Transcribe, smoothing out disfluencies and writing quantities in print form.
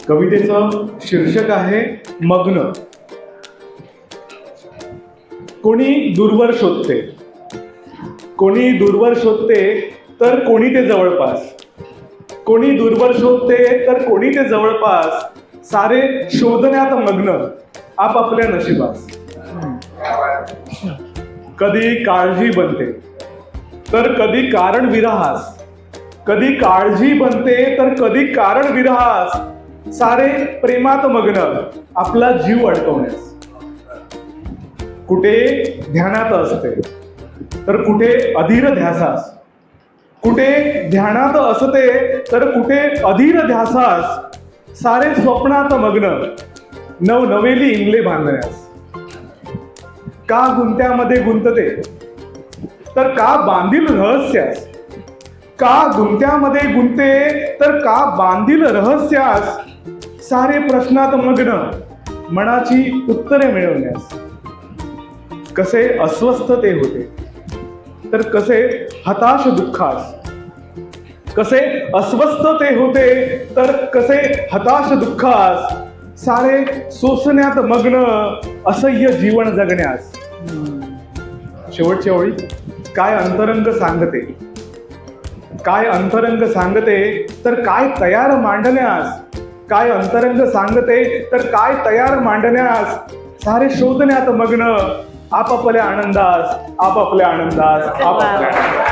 कवितेचं शीर्षक आहे मग्न. कोणी दूरवर शोधते, कोणी दूरवर शोधते तर कोणी ते जवळपास, कोणी दूरवर शोधते तर कोणी ते जवळपास, सारे शोधण्यात मग्न आपापल्या नशिबास. कधी काळजी बनते तर कधी कारण विरहास, कधी काळजी बनते तर कधी कारण विरहास, सारे प्रेमात मग्न आपला जीव अडकवण्यास. कुठे ध्यानात असते तर कुठे अधीर ध्यासास, कुठे ध्यानात असते तर कुठे अधीर ध्यासास, सारे स्वप्नात मग्न नवनवेली इंगले बांधण्यास. का गुंत्यामध्ये गुंतते तर का बांधील रहस्यास, का गुंत्यामध्ये गुंते तर का बांधील रहस्यास, सारे प्रश्नात मग्न मनाची उत्तरे मिळवण्यास. कसे अस्वस्थ ते होते तर कसे हताश दुःखास, कसे अस्वस्थ ते होते तर कसे हताश दुःखास, सारे सोसण्यात मग्न असह्य जीवन जगण्यास. शेवटच्या ओळी काय अंतरंग सांगते, काय अंतरंग सांगते तर काय तयार मांडण्यास, काय अंतरंग सांगते तर काय तयार मांडण्यास, सारे शोधण्यात मग्न आपापल्या आनंदास, आपापल्या आनंदास, आपापल्या आनंदास.